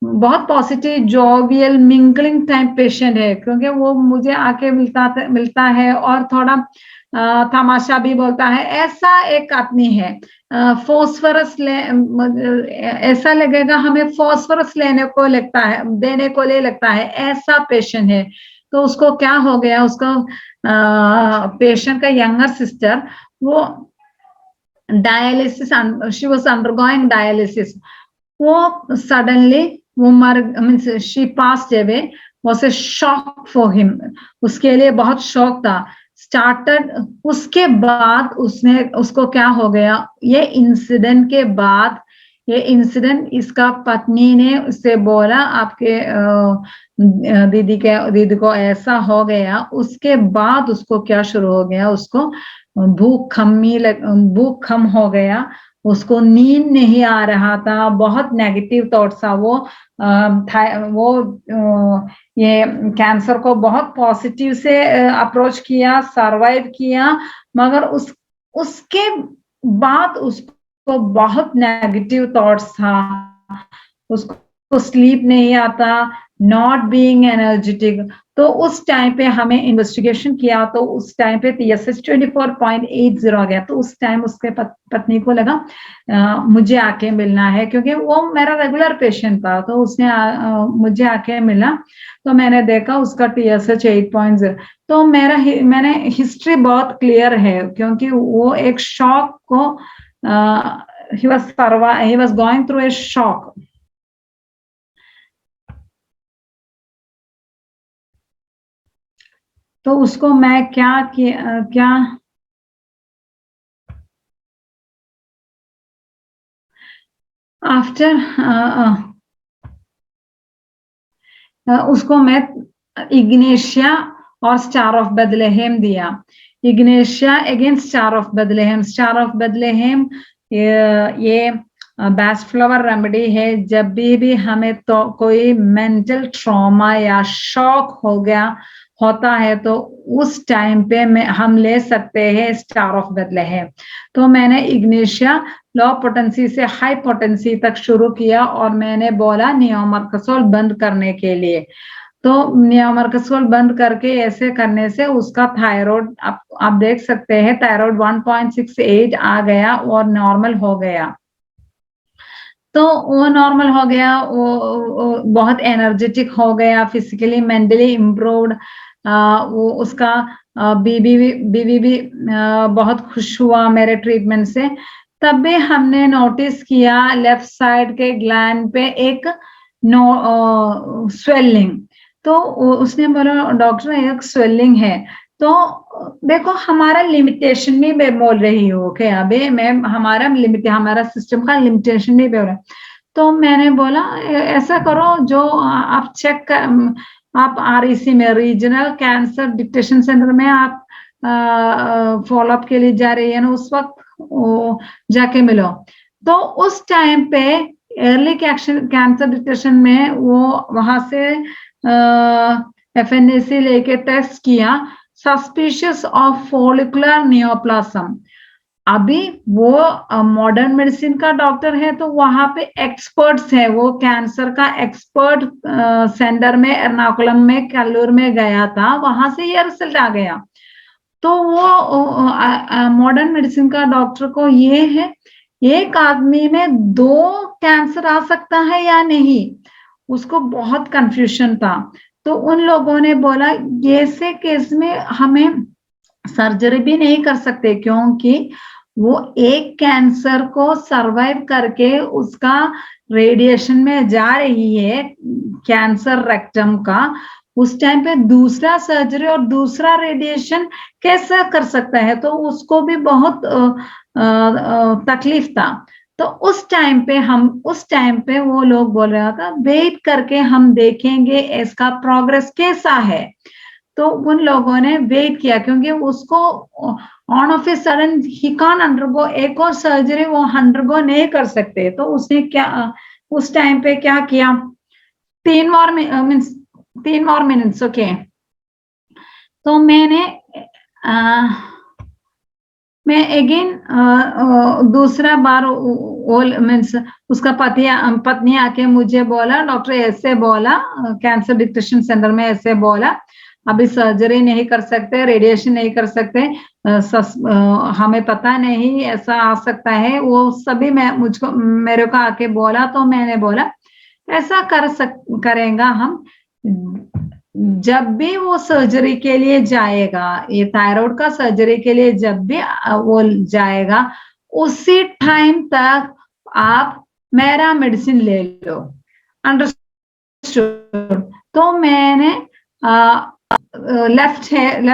Speaker 2: बहुत positive jovial mingling type patient है, क्योंकि वो मुझे आके मिलता है और थोड़ा तमाशा भी बोलता है, ऐसा एक आदमी है। फॉस्फोरस ऐसा लगेगा हमें फॉस्फोरस लेने को लगता है, देने को ले लगता है, ऐसा पेशेंट है। तो उसको क्या हो गया, उसको पेशेंट का यंगर सिस्टर वो dialysis, she was undergoing dialysis, वो सडनली वो means she passed away, was a shock for him, उसके लिए बहुत शॉक था। स्टार्टेड उसके बाद उसको क्या हो गया, ये इंसिडेंट के बाद, ये इंसिडेंट इसका पत्नी ने उससे बोला, आपके दीदी को ऐसा हो गया। उसके बाद उसको क्या शुरू हो गया, उसको भूख कम हो गया, उसको नींद नहीं आ रहा था, बहुत नेगेटिव थॉट्स था। वो ये कैंसर को बहुत पॉजिटिव से अप्रोच किया, सरवाइव किया, मगर उसके बाद उसको बहुत नेगेटिव थॉट्स था, उसको स्लीप नहीं आता, नॉट बीइंग एनर्जेटिक। तो उस टाइम पे हमें इन्वेस्टिगेशन किया, तो उस टाइम पे TSH 24.80 आ गया। तो उस टाइम उसके पत्नी को लगा मुझे आके मिलना है, क्योंकि वो मेरा रेगुलर पेशेंट था। तो उसने मुझे आके मिला, तो मैंने देखा उसका TSH 8.0। तो मैंने हिस्ट्री बहुत क्लियर है, क्योंकि वो एक शॉक को he was going through a shock। तो उसको मैं क्या आफ्टर उसको मैं इग्नेशिया और स्टार ऑफ बेथलेहेम दिया। Ignatia against star of Bethlehem. Star of Bethlehem ये बेस्ट फ्लावर रेमेडी है। जब भी हमें तो कोई मेंटल ट्रॉमा या शॉक होता है, तो उस टाइम पे हम ले सकते हैं स्टार ऑफ बेथलेहेम। तो मैंने इग्नेशिया लो पोटेंसी से हाई पोटेंसी तक शुरू किया, और मैंने बोला नियोमर्कसोल बंद करने के लिए। तो नियोमर्कसोल बंद करके ऐसे करने से उसका थायराइड आप देख सकते हैं, थायराइड 1.68 आ गया और नॉर्मल हो गया। तो वो नॉर्मल हो गया, वो बहुत एनर्जेटिक हो गया, फिजिकली मेंटली इम्प्रूव्ड। वो उसका बीवी भी बहुत खुश हुआ मेरे ट्रीटमेंट से। तब भी हमने नोटिस किया लेफ्ट साइड के ग्लैंड पे एक स्वेलिंग। तो उसने बोला डॉक्टर एक स्वेलिंग है। तो देखो हमारा लिमिटेशन भी मैं बोल रही हूँ कि अभी मैं हमारा सिस्टम का लिमिटेशन भी बोल रहा है। तो मैंने बोला ऐसा करो जो आप चेक कर, आप आरईसी में रीजनल कैंसर डिटेक्शन सेंटर में आप फॉलोअप के लिए जा रही है ना, उस वक्त जाके मिलो। तो उस टाइम पे अर्ली कैंसर डिटेक्शन में वो वहां से FNAC लेके टेस्ट किया, सस्पिशियस ऑफ फॉलिकुलर नियोप्लाज्म। अभी वो मॉडर्न मेडिसिन का डॉक्टर है, तो वहां पे एक्सपर्ट्स है, वो कैंसर का एक्सपर्ट सेंटर में एर्नाकुलम में कल्लूर में गया था, वहां से ये रिजल्ट आ गया। तो वो मॉडर्न मेडिसिन का डॉक्टर को ये है, एक आदमी में 2 कैंसर आ सकता है या नहीं, उसको बहुत कंफ्यूजन था। तो उन लोगों ने बोला ऐसे केस में हमें सर्जरी भी नहीं कर सकते, क्योंकि वो एक कैंसर को सरवाइव करके उसका रेडिएशन में जा रही है, कैंसर रेक्टम का, उस टाइम पे दूसरा सर्जरी और दूसरा रेडिएशन कैसे कर सकता है, तो उसको भी बहुत तकलीफ था। तो उस टाइम पे वो लोग बोल रहा था वेट करके हम देखेंगे इसका प्रोग्रेस कैसा है। तो उन लोगों ने वेट किया, क्योंकि उसको all of a sudden he can undergo एक और सर्जरी, वो अंडरगो नहीं कर सकते। तो उसने क्या उस टाइम पे क्या किया, 3 more minutes, ओके। तो मैं अगेन दूसरा बार मीन्स उसका पत्नी आके मुझे बोला, डॉक्टर ऐसे बोला, कैंसर डिटेक्शन सेंटर में ऐसे बोला, अभी सर्जरी नहीं कर सकते, रेडिएशन नहीं कर सकते, हमें पता नहीं ऐसा आ सकता है, वो सभी मेरे को आके बोला। तो मैंने बोला ऐसा करेगा हम, जब भी वो सर्जरी के लिए जाएगा, ये थायराइड का सर्जरी के लिए जब भी वो जाएगा, उसी टाइम तक आप मेरा मेडिसिन ले लो, अंडरस्टूड। तो मैंने left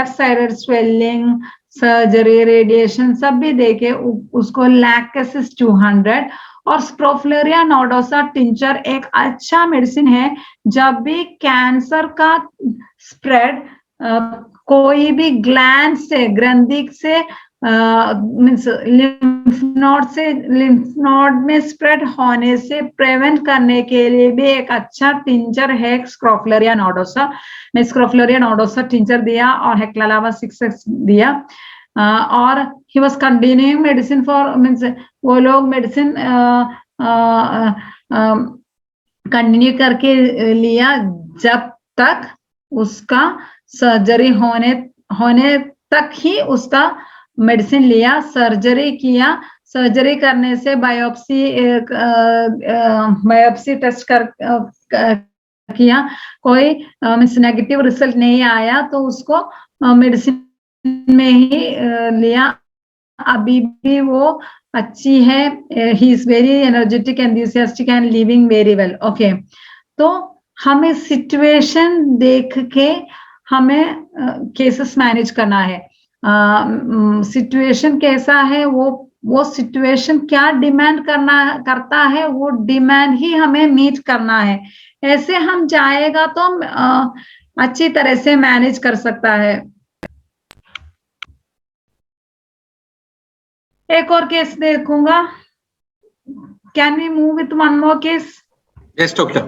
Speaker 2: sided swelling, surgery, radiation सब भी देके उसको लैकेसिस 200 और स्क्रोफलेरिया नोडोसा टिंचर एक अच्छा मेडिसिन है। जब भी कैंसर का स्प्रेड कोई भी ग्लैंड से, ग्रंथि से मीन्स लिम्फ नोड में स्प्रेड होने से प्रिवेंट करने के लिए भी एक अच्छा टिंचर है स्क्रोफलेरिया नोडोसा। मैं स्क्रोफलेरिया नोडोसा टिंचर दिया और हेक्लालावा 6x दिया, और he was continuing medicine for means वो लोग मेडिसिन कंटिन्यू करके लिया जब तक उसका सर्जरी होने तक ही उसका मेडिसिन लिया। सर्जरी किया, सर्जरी करने से बायोप्सी टेस्ट किया, कोई मीन्स नेगेटिव रिजल्ट नहीं आया, तो उसको मेडिसिन में ही लिया। अभी भी वो अच्छी है, he is very energetic, enthusiastic and living very well, okay. तो हमें सिचुएशन देख के हमें केसेस मैनेज करना है। सिचुएशन कैसा है, वो सिचुएशन क्या डिमांड करता है, वो डिमांड ही हमें मीट करना है। ऐसे हम जाएगा तो अच्छी तरह से मैनेज कर सकता है। एक और केस देखूंगा। Can we move with one more case?
Speaker 1: Yes doctor.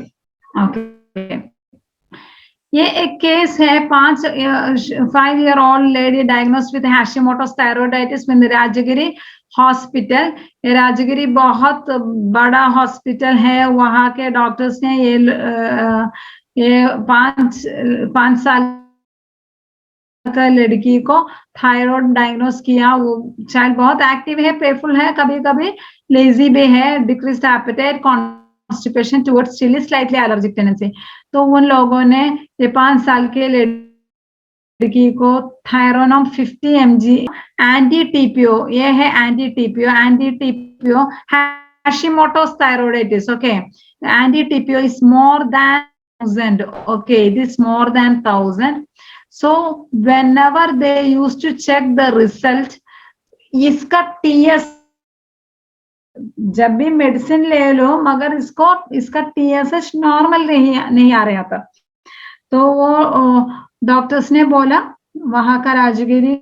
Speaker 2: Okay, ये एक केस है, 5-year-old lady diagnosed with Hashimoto's thyroiditis में राजगिरी हॉस्पिटल। ये राजगिरी बहुत बड़ा हॉस्पिटल है, वहां के डॉक्टर्स ने ये 5 साल का लड़की को थायराइड डायग्नोस किया। वो चाइल्ड बहुत एक्टिव है, प्लेफुल है, कभी कभी लेजी भी है, decreased appetite, constipation towards chilli, slightly allergic tendency. तो उन लोगों ने ये 5 साल के लड़की को थायरोनम 50 mg एंटी टीपीओ, ये है anti TPO Hashimoto's thyroiditis, okay. Anti TPO is more than 1000, okay, it is more than 1000. So whenever they used to check the result, इसका TS जब भी मेडिसिन ले लो मगर इसका TSH नॉर्मल नहीं आ रहा था। तो वो डॉक्टर्स ने बोला, वहां का राजगिरी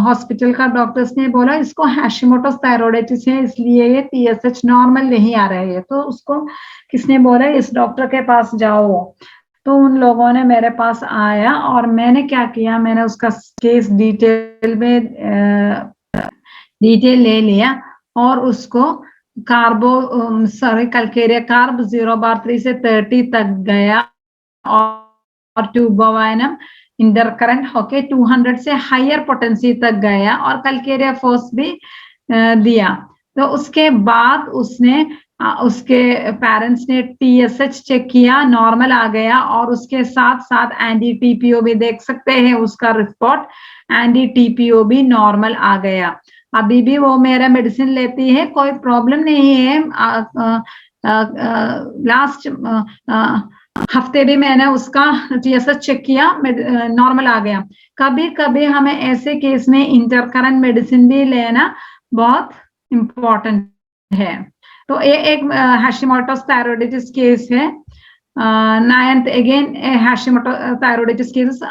Speaker 2: हॉस्पिटल का डॉक्टर्स ने बोला इसको हैशिमोटोस थायराइडाइटिस है, इसलिए ये TSH नॉर्मल नहीं आ रहा है। तो उसको किसने बोला इस डॉक्टर के पास जाओ। तो उन लोगों ने मेरे पास आया और मैंने क्या किया, मैंने उसका केस डिटेल ले लिया और उसको कैलकेरिया कार्ब 0/3 से 30 तक गया और ट्यूबोवाइनम इंटरकरेंट होके 200 से हायर पोटेंसी तक गया और कैलकेरिया फोर्स भी दिया। तो उसके बाद उसके पेरेंट्स ने TSH चेक किया, नॉर्मल आ गया और उसके साथ साथ एंटी TPO भी देख सकते हैं उसका रिपोर्ट, एंटी TPO भी नॉर्मल आ गया। अभी भी वो मेरा मेडिसिन लेती है, कोई प्रॉब्लम नहीं है। लास्ट हफ्ते भी मैंने उसका TSH चेक किया, नॉर्मल आ गया। कभी कभी हमें ऐसे केस में इंटरकरेंट मेडिसिन भी लेना बहुत इम्पोर्टेंट है। तो ये एक हैशिमोटोस थायराइडाइटिस केस है। 9th again Hashimoto's thyroiditis cases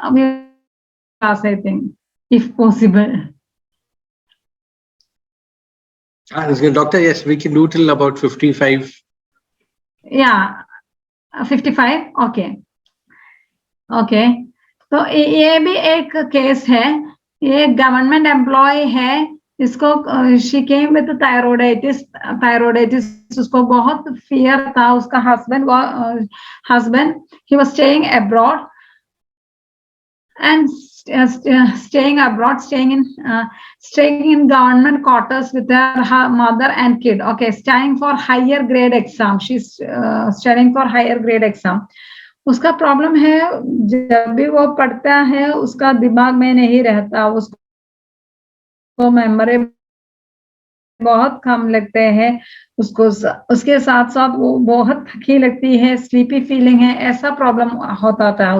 Speaker 2: I think if possible.
Speaker 1: Doctor, yes, we can do till about 55.
Speaker 2: Yeah, 55. Okay. तो ये भी एक केस है, ये गवर्नमेंट एम्प्लॉय है, इसको शी केम विद थायराइडाइटिस। उसको बहुत फियर था। उसका husband he was staying abroad and staying in government quarters with her mother and kid. Okay, studying for higher grade exam. She's studying for higher grade exam. उसका problem है, जब भी वो पढ़ता है उसका दिमाग में नहीं रहता, उसको मेमोरी बहुत कम लगते हैं, उसके साथ साथ वो बहुत थकी लगती है, स्लीपी फीलिंग है, ऐसा प्रॉब्लम होता था।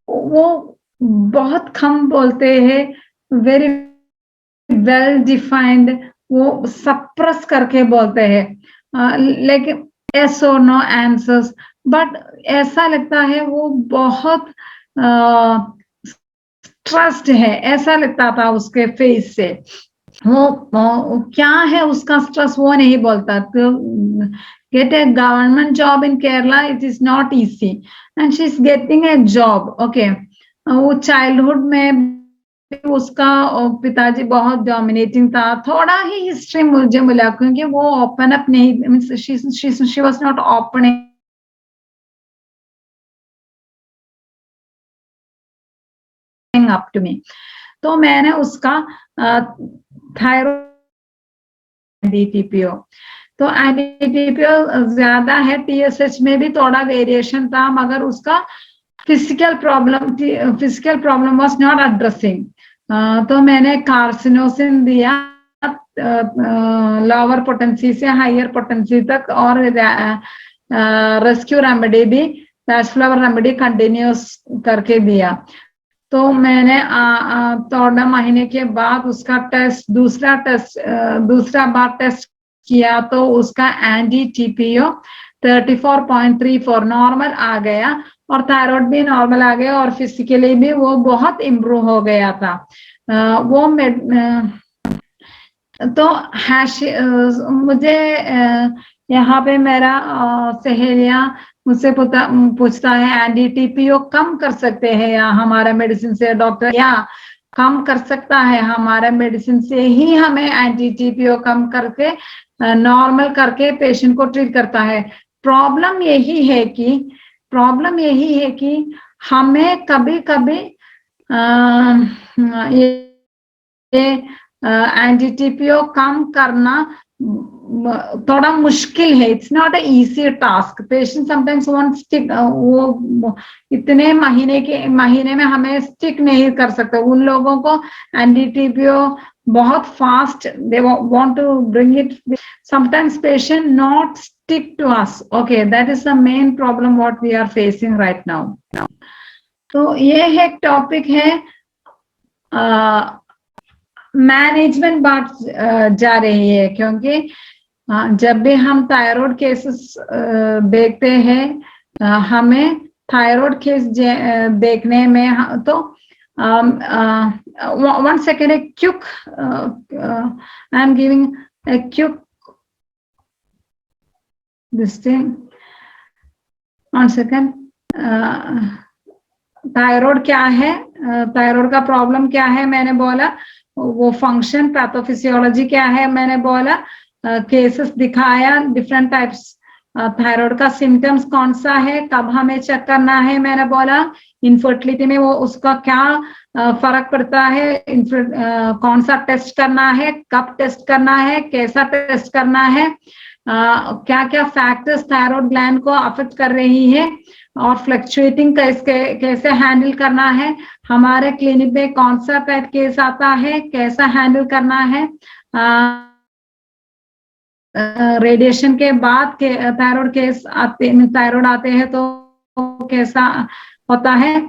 Speaker 2: वो बहुत कम बोलते हैं, वेरी वेल डिफाइंड, वो सप्रेस करके बोलते हैं, लेकिन yes or no answers. But ऐसा लगता है वो बहुत स्ट्रेस्ड है, ऐसा लगता था उसके फेस से। वो क्या है उसका स्ट्रेस वो नहीं बोलता। तो get a government job in Kerala, it is not easy and she is getting a job. Okay, वो चाइल्डहुड में उसका पिताजी बहुत डोमिनेटिंग था। थोड़ा ही हिस्ट्री मुझे मिला क्योंकि वो ओपन अप नहीं, she was not opening up to me. तो मैंने उसका थायराइड TPO, तो एंटी-TPO ज्यादा है, TSH में भी थोड़ा वेरिएशन था, मगर उसका physical problem was not addressing. तो मैंने कार्सिनोसिन दिया लोअर पोटेंसी से हायर पोटेंसी तक, और रेस्क्यू रेमेडी भी, पैचफ्लावर रेमेडी कंटिन्यूस करके दिया। तो मैंने 14 महीने के बाद उसका दूसरा बार टेस्ट किया, तो उसका एंटी TPO 34.34 नॉर्मल आ गया और थायराइड भी नॉर्मल आ गया और फिजिकली भी वो बहुत इम्प्रूव हो गया था। वो तो मुझे यहाँ पे मेरा सहेलियां मुझसे पूछता है एंटी TPO कम कर सकते हैं या हमारा मेडिसिन से? डॉक्टर या कम कर सकता है, हमारा मेडिसिन से ही हमें एंटी TPO कम करके नॉर्मल करके पेशेंट को ट्रीट करता है। प्रॉब्लम यही है कि हमें कभी-कभी ये एंटी TPO कम करना थोड़ा मुश्किल है। It's not a easy task. Patient sometimes won't stick, वो इतने महीने में हमें स्टिक नहीं कर सकते। उन लोगों को एंटी TPO बहुत fast, they want to bring it. Sometimes patient not stick to us. Okay, that is the main problem what we are facing right now. तो ये एक टॉपिक है मैनेजमेंट बात जा रही है, क्योंकि जब भी हम थायराइड केसेस देखते हैं, हमें थायराइड केस देखने में तो one second, quick I am giving a quick this thing, one second. Thyroid क्या है, थायराइड का प्रॉब्लम क्या है मैंने बोला, वो फंक्शन पैथोफिजियोलॉजी क्या है मैंने बोला, केसेस दिखाया, डिफरेंट टाइप्स थायराइड का सिम्टम्स कौन सा है, कब हमें चेक करना है मैंने बोला, इनफर्टिलिटी में वो उसका क्या फर्क पड़ता है, कौन सा टेस्ट करना है, कब टेस्ट करना है, कैसा टेस्ट करना है, क्या क्या फैक्टर्स थायराइड ग्लैंड को अफेक्ट कर रही है, और फ्लक्चुएटिंग कैसे हैंडल करना है, हमारे क्लिनिक में कौन सा केस आता है, कैसा हैंडल करना है, रेडिएशन के बाद थायराइड केस थायराइड आते हैं तो कैसा होता है,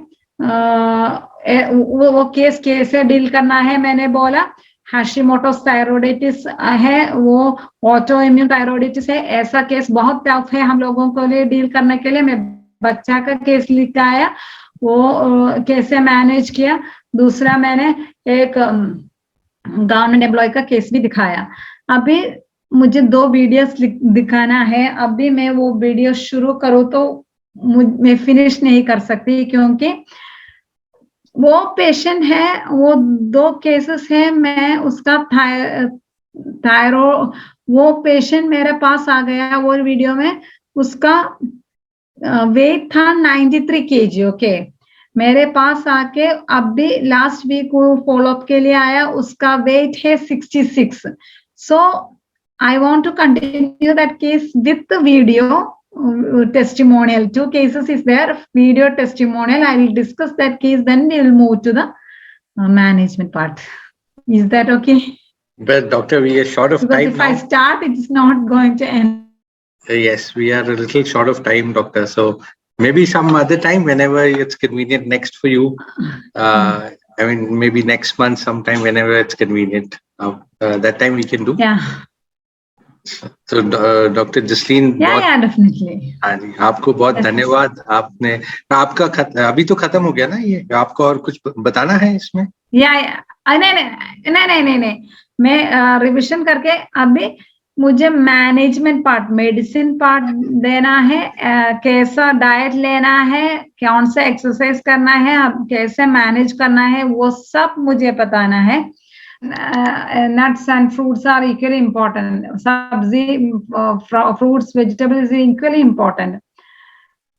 Speaker 2: वो केस कैसे डील करना है मैंने बोला, हाशिमोटोस थायराइडिटिस है, वो ऑटो इम्यून थायराइडिटिस है, ऐसा केस बहुत टफ है हम लोगों को लिए डील करने के लिए। मैं बच्चा का केस लेकर आया, वो कैसे मैनेज किया। दूसरा मैंने एक गवर्नमेंट एम्प्लॉय का केस भी दिखाया। अभी मुझे 2 वीडियोस दिखाना है, अभी मैं वो वीडियो शुरू करूँ तो मैं फिनिश नहीं कर सकती, क्योंकि वो पेशेंट है, वो 2 केसेस है, मैं उसका थायराइड, वो पेशेंट मेरे पास आ गया वो वीडियो में, उसका वेट था 93 kg। ओके, मेरे पास आके अब भी लास्ट वीक वो फॉलोअप के लिए आया, उसका वेट है 66। So I want to continue that case with the video testimonial. 2 cases is there, video testimonial. I will discuss that case, then we will move to the management part. Is that okay?
Speaker 1: Well, doctor, we are short of time
Speaker 2: if
Speaker 1: now.
Speaker 2: I start, it is not going to end.
Speaker 1: Yes, we are a little short of time, doctor. So maybe some other time, whenever it's convenient next for you. I mean, maybe next month, sometime, whenever it's convenient. That time we can do.
Speaker 2: Yeah.
Speaker 1: तो doctor Jasleen,
Speaker 2: definitely
Speaker 1: हाँ जी, आपको बहुत धन्यवाद। आपने आपका अभी तो खत्म हो गया ना ये, आपको और कुछ बताना है इसमें? नहीं, मैं रिविजन करके अभी मुझे मैनेजमेंट पार्ट, मेडिसिन पार्ट देना है, कैसा डाइट लेना है, कौन सा एक्सरसाइज करना है, कैसे मैनेज करना है, वो सब मुझे बताना है। Nuts and fruits are equally important. Sabzi, fruits, vegetables is equally important.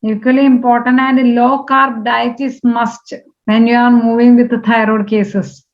Speaker 1: And low carb diet is must when you are moving with the thyroid cases.